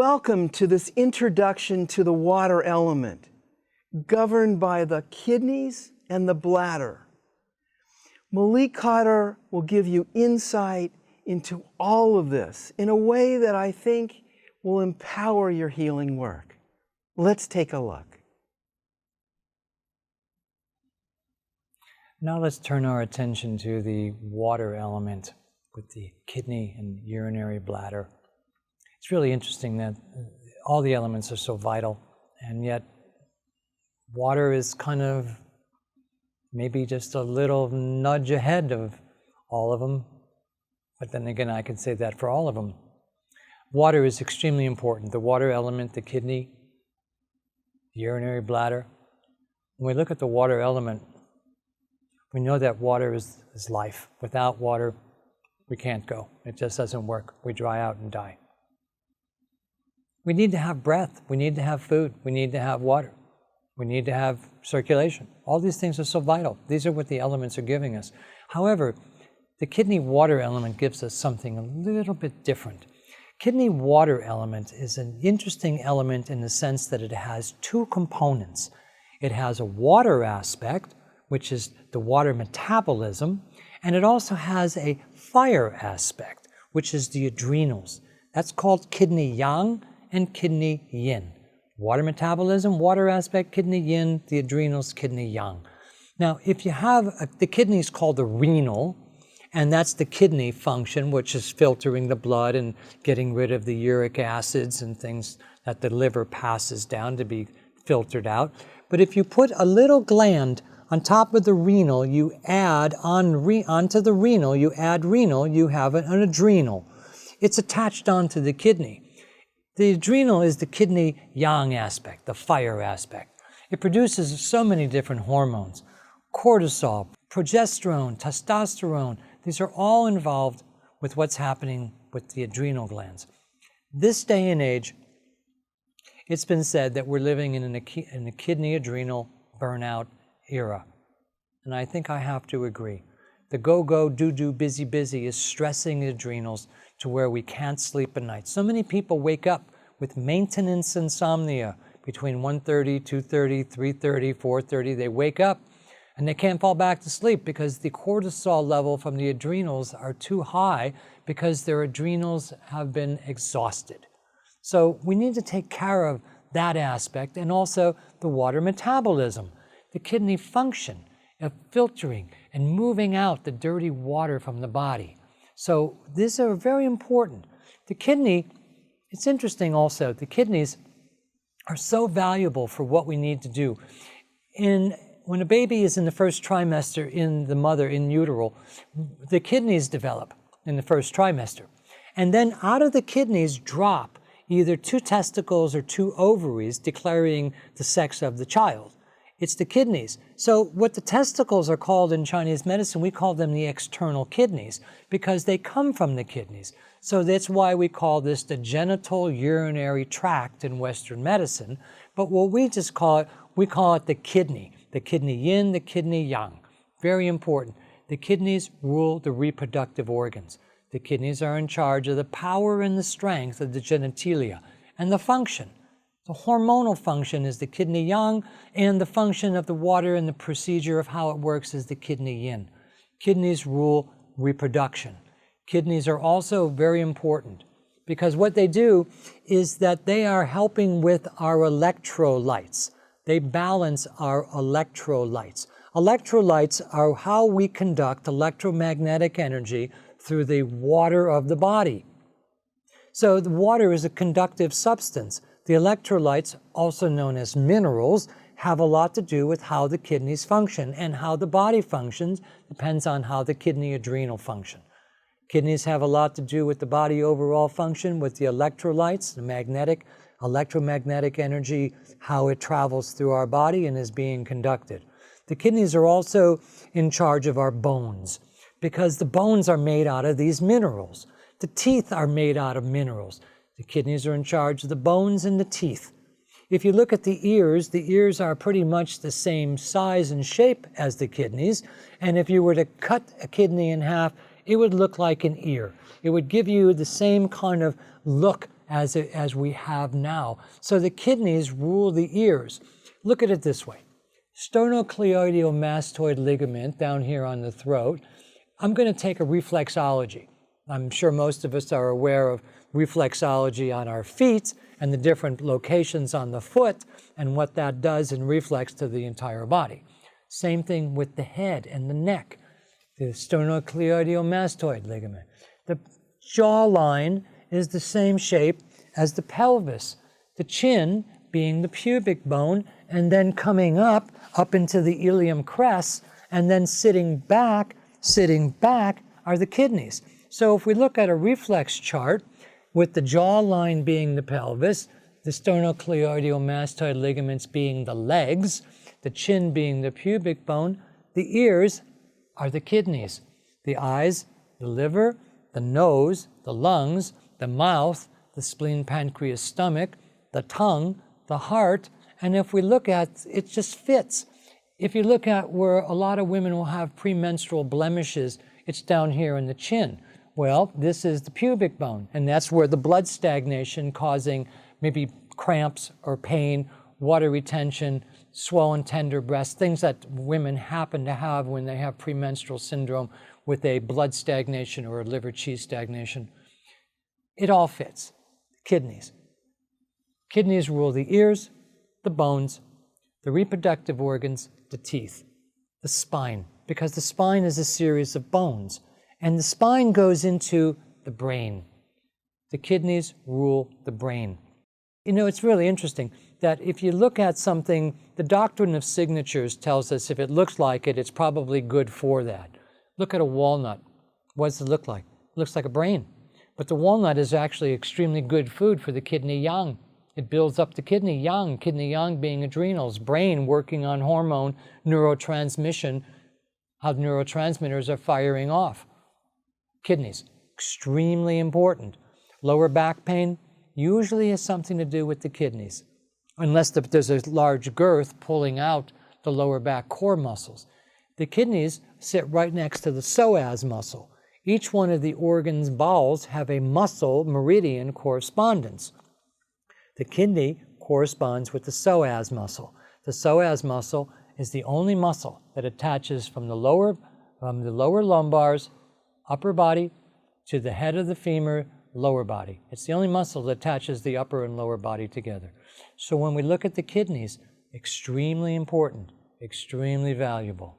Welcome to this introduction to the water element, governed by the kidneys and the bladder. Malik Cotter will give you insight into all of this in a way that I think will empower your healing work. Let's take a look. Now let's turn our attention to the water element with the kidney and urinary bladder. It's really interesting that all the elements are so vital, and yet water is kind of maybe just a little nudge ahead of all of them. But then again, I can say that for all of them. Water is extremely important. The water element, the kidney, the urinary bladder. When we look at the water element, we know that water is life. Without water, we can't go. It just doesn't work. We dry out and die. We need to have breath. We need to have food. We need to have water. We need to have circulation. All these things are so vital. These are what the elements are giving us. However, the kidney water element gives us something a little bit different. Kidney water element is an interesting element in the sense that it has two components. It has a water aspect, which is the water metabolism, and it also has a fire aspect, which is the adrenals. That's called kidney yang and kidney yin. Water metabolism, water aspect, kidney yin, the adrenals, kidney yang. Now, if you have, the kidney is called the renal, and that's the kidney function, which is filtering the blood and getting rid of the uric acids and things that the liver passes down to be filtered out. But if you put a little gland on top of the renal, you add onto the renal, you add renal, you have an adrenal. It's attached onto the kidney. The adrenal is the kidney yang aspect, the fire aspect. It produces so many different hormones. Cortisol, progesterone, testosterone, these are all involved with what's happening with the adrenal glands. This day and age, it's been said that we're living in a kidney adrenal burnout era. And I think I have to agree. The go-go, do-do, busy is stressing the adrenals to where we can't sleep at night. So many people wake up with maintenance insomnia between 1:30, 2:30, 3:30, 4:30. They wake up and they can't fall back to sleep because the cortisol level from the adrenals are too high because their adrenals have been exhausted. So we need to take care of that aspect, and also the water metabolism, the kidney function of filtering and moving out the dirty water from the body. So these are very important. The kidney, it's interesting also, the kidneys are so valuable for what we need to do. When a baby is in the first trimester in the mother in utero, the kidneys develop in the first trimester. And then out of the kidneys drop either 2 testicles or 2 ovaries declaring the sex of the child. It's the kidneys. So what the testicles are called in Chinese medicine, we call them the external kidneys because they come from the kidneys. So that's why we call this the genital urinary tract in Western medicine. But what we just call it, we call it the kidney yin, the kidney yang. Very important. The kidneys rule the reproductive organs. The kidneys are in charge of the power and the strength of the genitalia and the function. The hormonal function is the kidney yang, and the function of the water and the procedure of how it works is the kidney yin. Kidneys rule reproduction. Kidneys are also very important because what they do is that they are helping with our electrolytes. They balance our electrolytes. Electrolytes are how we conduct electromagnetic energy through the water of the body. So the water is a conductive substance. The electrolytes, also known as minerals, have a lot to do with how the kidneys function, and how the body functions depends on how the kidney adrenal function. Kidneys have a lot to do with the body overall function, with the electrolytes, the electromagnetic energy, how it travels through our body and is being conducted. The kidneys are also in charge of our bones because the bones are made out of these minerals. The teeth are made out of minerals. The kidneys are in charge of the bones and the teeth. If you look at the ears are pretty much the same size and shape as the kidneys. And if you were to cut a kidney in half, it would look like an ear. It would give you the same kind of look as we have now. So the kidneys rule the ears. Look at it this way. Sternocleidomastoid ligament down here on the throat. I'm going to take a reflexology. I'm sure most of us are aware of reflexology on our feet and the different locations on the foot and what that does in reflex to the entire body. Same thing with the head and the neck, the sternocleidomastoid ligament. The jawline is the same shape as the pelvis, the chin being the pubic bone, and then coming up into the ilium crest, and then sitting back are the kidneys. So if we look at a reflex chart, with the jawline being the pelvis, the sternocleidomastoid ligaments being the legs, the chin being the pubic bone, the ears are the kidneys, the eyes, the liver, the nose, the lungs, the mouth, the spleen, pancreas, stomach, the tongue, the heart, and if we look at, it just fits. If you look at where a lot of women will have premenstrual blemishes, it's down here in the chin. Well, this is the pubic bone, and that's where the blood stagnation causing maybe cramps or pain, water retention, swollen tender breasts, things that women happen to have when they have premenstrual syndrome with a blood stagnation or a liver qi stagnation. It all fits. Kidneys. Kidneys rule the ears, the bones, the reproductive organs, the teeth, the spine, because the spine is a series of bones. And the spine goes into the brain. The kidneys rule the brain. You know, it's really interesting that if you look at something, the doctrine of signatures tells us if it looks like it, it's probably good for that. Look at a walnut. What does it look like? It looks like a brain. But the walnut is actually extremely good food for the kidney yang. It builds up the kidney yang being adrenals, brain working on hormone neurotransmission, how neurotransmitters are firing off. Kidneys, extremely important. Lower back pain usually has something to do with the kidneys, unless there's a large girth pulling out the lower back core muscles. The kidneys sit right next to the psoas muscle. Each one of the organ's bowels have a muscle meridian correspondence. The kidney corresponds with the psoas muscle. The psoas muscle is the only muscle that attaches from the lower lumbars, upper body, to the head of the femur, lower body. It's the only muscle that attaches the upper and lower body together. So when we look at the kidneys, extremely important, extremely valuable.